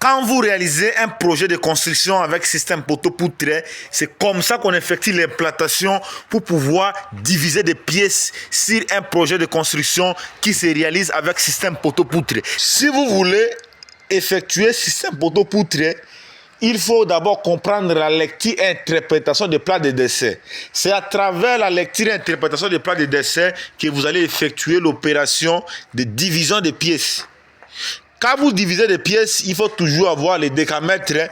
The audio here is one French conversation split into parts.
Quand vous réalisez un projet de construction avec système poteau-poutre, c'est comme ça qu'on effectue l'implantation pour pouvoir diviser des pièces sur un projet de construction qui se réalise avec système poteau-poutre. Si vous voulez effectuer système poteau-poutre, il faut d'abord comprendre la lecture et interprétation des plans de dessin. C'est à travers la lecture et interprétation des plans de dessin que vous allez effectuer l'opération de division des pièces. Quand vous divisez des pièces, il faut toujours avoir les décamètres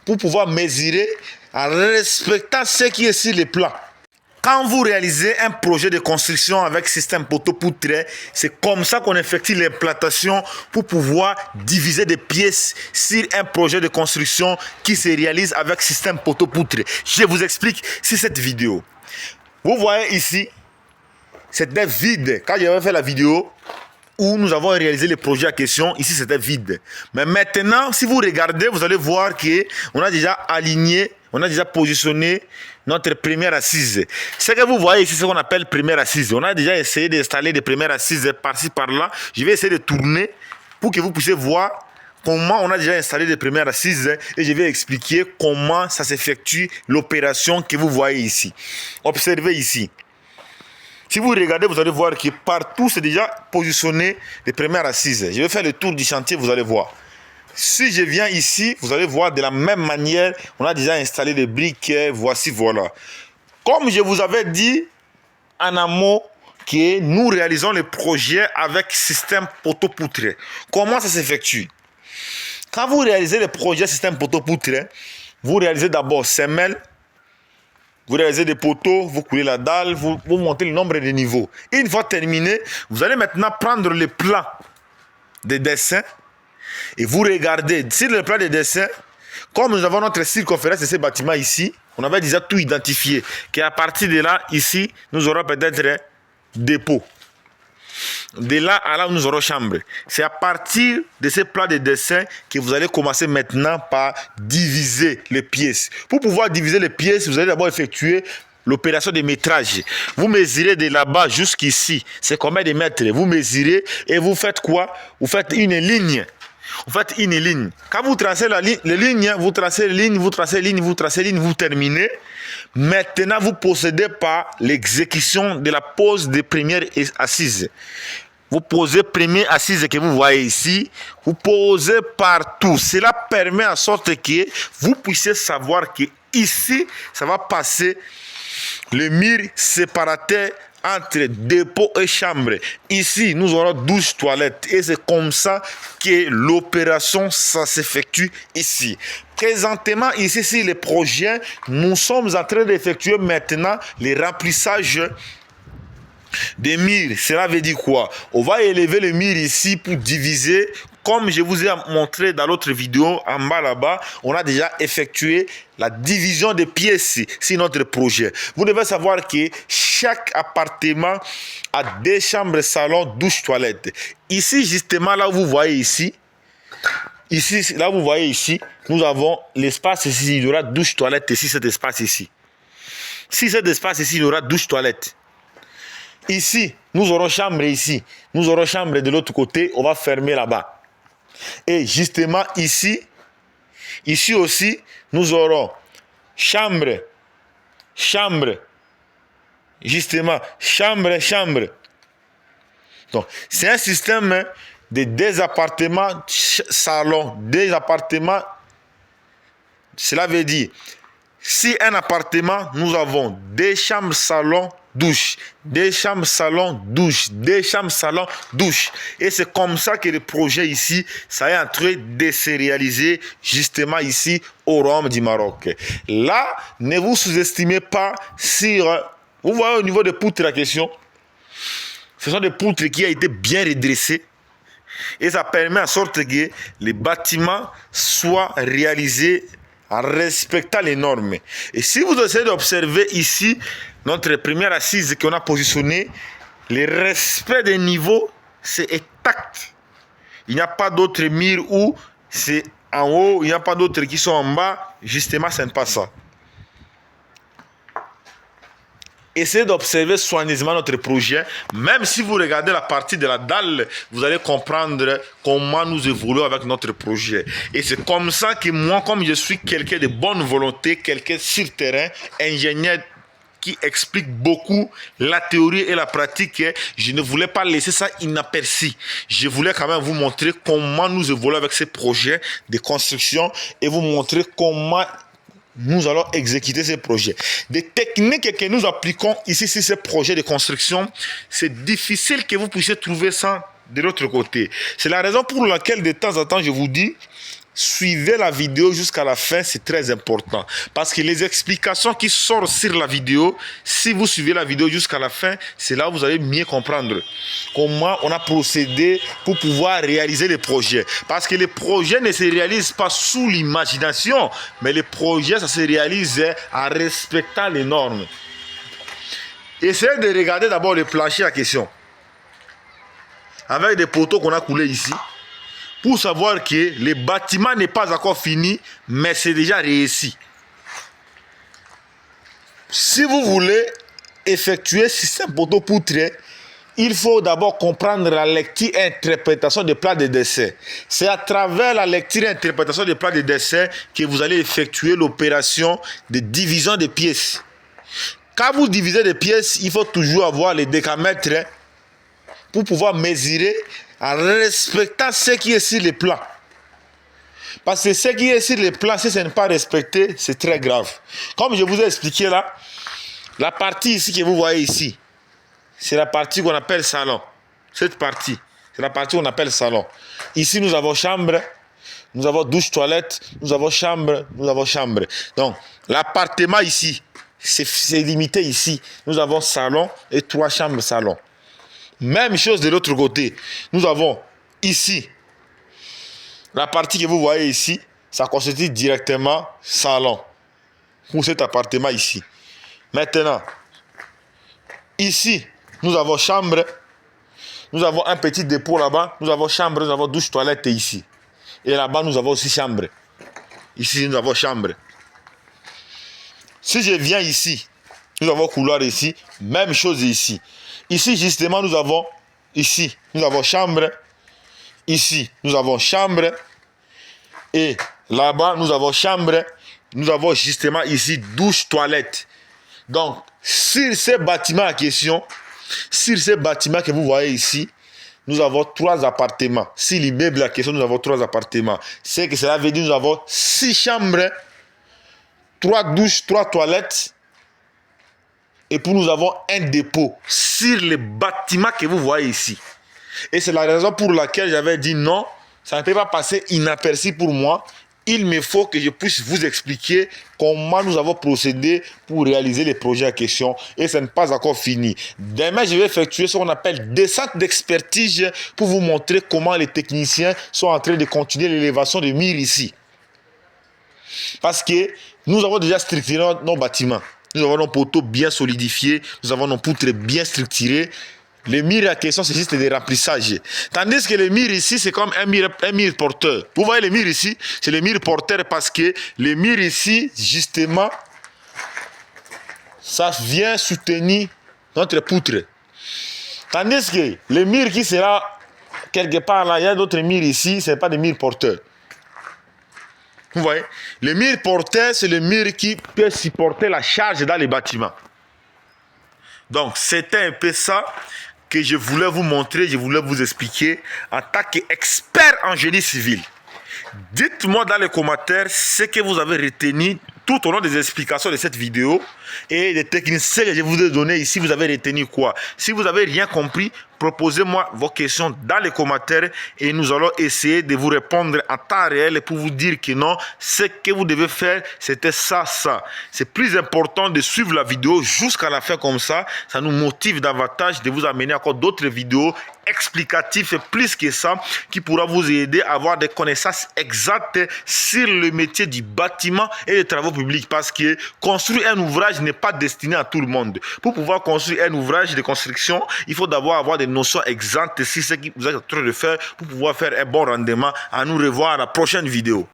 pour pouvoir mesurer en respectant ce qui est sur les plans. Quand vous réalisez un projet de construction avec système poteau-poutre, c'est comme ça qu'on effectue l'implantation pour pouvoir diviser des pièces sur un projet de construction qui se réalise avec système poteau-poutre. Je vous explique sur cette vidéo. Vous voyez ici, c'était vide. Quand j'avais fait la vidéo où nous avons réalisé le projet en question, ici c'était vide. Mais maintenant, si vous regardez, vous allez voir qu'on a déjà aligné, on a déjà positionné notre première assise. Ce que vous voyez ici, c'est ce qu'on appelle première assise. On a déjà essayé d'installer des premières assises par-ci, par-là. Je vais essayer de tourner pour que vous puissiez voir comment on a déjà installé des premières assises et je vais expliquer comment ça s'effectue l'opération que vous voyez ici. Observez ici. Si vous regardez, vous allez voir que partout, c'est déjà positionné les premières assises. Je vais faire le tour du chantier, vous allez voir. Si je viens ici, vous allez voir de la même manière, on a déjà installé des briques, voici, voilà. Comme je vous avais dit en amont, que nous réalisons le projet avec système poteau-poutre. Comment ça s'effectue? Quand vous réalisez le projet système poteau-poutre, vous réalisez d'abord semelle, vous réalisez des poteaux, vous coulez la dalle, vous montez le nombre de niveaux. Et une fois terminé, vous allez maintenant prendre le plan de dessin et vous regardez sur le plan de dessin, comme nous avons notre circonférence de ce bâtiment ici, on avait déjà tout identifié, qu'à partir de là, ici, nous aurons peut-être dépôt. De là à là, nous aurons chambre. C'est à partir de ce plan de dessin que vous allez commencer maintenant par diviser les pièces. Pour pouvoir diviser les pièces, vous allez d'abord effectuer l'opération de métrage. Vous mesurez de là-bas jusqu'ici. C'est combien de mètres? Vous mesurez et vous faites quoi? Vous faites une ligne. Vous faites une ligne. Quand vous tracez les lignes, vous tracez ligne, vous tracez ligne, vous tracez ligne, vous terminez. Maintenant, vous procédez par l'exécution de la pose des premières assises. Vous posez première assise que vous voyez ici. Vous posez partout. Cela permet en sorte que vous puissiez savoir que ici, ça va passer le mur séparateur entre dépôt et chambre. Ici, nous aurons 12 toilettes et c'est comme ça que l'opération s'effectue ici. Présentement, ici, sur le projet, nous sommes en train d'effectuer maintenant le remplissage des murs. Cela veut dire quoi? On va élever le mur ici pour diviser. Comme je vous ai montré dans l'autre vidéo, en bas là-bas, on a déjà effectué la division des pièces sur notre projet. Vous devez savoir que chaque appartement a 2 chambres, salon, douche, toilette. Ici, justement, là où vous voyez ici, là où vous voyez ici, nous avons l'espace ici. Il y aura douche, toilette ici, cet espace ici. Si cet espace ici, il y aura douche, toilette. Ici, nous aurons chambre ici. Nous aurons chambre de l'autre côté. On va fermer là-bas. Et justement ici aussi, nous aurons chambre, justement, chambre. Donc, c'est un système de 2 appartements, salon, 2 appartements. Cela veut dire, si un appartement, nous avons 2 chambres, salon, douche, 2 chambres, salon, douche, 2 chambres, salon, douche. Et c'est comme ça que le projet ici, ça est en train de se réaliser justement ici au Royaume du Maroc. Là, ne vous sous-estimez pas sur... Vous voyez au niveau des poutres la question. Ce sont des poutres qui ont été bien redressées. Et ça permet en sorte que les bâtiments soient réalisés en respectant les normes. Et si vous essayez d'observer ici notre première assise qu'on a positionnée, le respect des niveaux, c'est intact. Il n'y a pas d'autres murs où c'est en haut, il n'y a pas d'autres qui sont en bas. Justement, ce n'est pas ça. essayez d'observer soigneusement notre projet. Même si vous regardez la partie de la dalle, vous allez comprendre comment nous évoluons avec notre projet. Et c'est comme ça que moi, comme je suis quelqu'un de bonne volonté, quelqu'un sur terrain, ingénieur qui explique beaucoup la théorie et la pratique, je ne voulais pas laisser ça inaperçu. Je voulais quand même vous montrer comment nous évoluons avec ces projets de construction et vous montrer comment nous allons exécuter ces projets. Des techniques que nous appliquons ici sur ces projets de construction, c'est difficile que vous puissiez trouver ça de l'autre côté. C'est la raison pour laquelle de temps en temps je vous dis, suivez la vidéo jusqu'à la fin, c'est très important. Parce que les explications qui sortent sur la vidéo, si vous suivez la vidéo jusqu'à la fin, c'est là où vous allez mieux comprendre comment on a procédé pour pouvoir réaliser les projets. Parce que les projets ne se réalisent pas sous l'imagination, mais les projets, ça se réalise en respectant les normes. Essayez de regarder d'abord le plancher en question. Avec des poteaux qu'on a coulés ici. Pour savoir que le bâtiment n'est pas encore fini, mais c'est déjà réussi. Si vous voulez effectuer ce système poteau-poutre, il faut d'abord comprendre la lecture et interprétation des plans de dessin. C'est à travers la lecture et interprétation des plans de dessin que vous allez effectuer l'opération de division des pièces. Quand vous divisez des pièces, il faut toujours avoir les décamètres pour pouvoir mesurer en respectant ce qui est sur les plans. Parce que ce qui est sur les plans, si ce n'est pas respecté, c'est très grave. Comme je vous ai expliqué là, la partie ici que vous voyez ici, c'est la partie qu'on appelle salon. Cette partie, c'est la partie qu'on appelle salon. Ici, nous avons chambre, nous avons douche, toilette, nous avons chambre, nous avons chambre. Donc, l'appartement ici, c'est limité ici. Nous avons salon et 3 chambres salon. Même chose de l'autre côté. Nous avons ici, la partie que vous voyez ici, ça constitue directement salon pour cet appartement ici. Maintenant, ici, nous avons chambre, nous avons un petit dépôt là-bas, nous avons chambre, nous avons douche, toilette ici. Et là-bas, nous avons aussi chambre. Ici, nous avons chambre. Si je viens ici, nous avons couloir ici, même chose ici. Ici, justement, nous avons chambre. Ici, nous avons chambre. Et là-bas, nous avons chambre. Nous avons justement ici douche, toilette. Donc, sur ces bâtiments en question, sur ces bâtiments que vous voyez ici, nous avons 3 appartements. Sur l'immeuble en question, nous avons 3 appartements. C'est que cela veut dire que nous avons 6 chambres, 3 douches, 3 toilettes. Et puis nous avons un dépôt sur le bâtiment que vous voyez ici. Et c'est la raison pour laquelle j'avais dit non, ça ne peut pas passer inaperçu pour moi. Il me faut que je puisse vous expliquer comment nous avons procédé pour réaliser les projets en question. Et ce n'est pas encore fini. Demain, je vais effectuer ce qu'on appelle descente d'expertise pour vous montrer comment les techniciens sont en train de continuer l'élévation des murs ici. Parce que nous avons déjà structuré nos bâtiments. Nous avons nos poteaux bien solidifiés, nous avons nos poutres bien structurées. Les murs en question, c'est juste des remplissages. Tandis que les murs ici, c'est comme un mur porteur. Vous voyez les murs ici, c'est les murs porteurs parce que les murs ici, justement, ça vient soutenir notre poutre. Tandis que les murs qui sera quelque part là, il y a d'autres murs ici, ce n'est pas des murs porteurs. Vous voyez, le mur porteur, c'est le mur qui peut supporter la charge dans les bâtiments. Donc, c'était un peu ça que je voulais vous montrer, je voulais vous expliquer en tant qu'expert en génie civil. Dites-moi dans les commentaires ce que vous avez retenu tout au long des explications de cette vidéo et des techniques que je vous ai données ici. Vous avez retenu quoi? Si vous n'avez rien compris, proposez-moi vos questions dans les commentaires et nous allons essayer de vous répondre en temps réel pour vous dire que non, ce que vous devez faire, c'était ça, ça. C'est plus important de suivre la vidéo jusqu'à la fin comme ça. Ça nous motive davantage de vous amener encore d'autres vidéos explicatives plus que ça qui pourra vous aider à avoir des connaissances exactes sur le métier du bâtiment et des travaux publics. Parce que construire un ouvrage n'est pas destiné à tout le monde. Pour pouvoir construire un ouvrage de construction, il faut d'abord avoir des notions exactes sur ce que vous êtes en train de faire pour pouvoir faire un bon rendement. À nous revoir à la prochaine vidéo.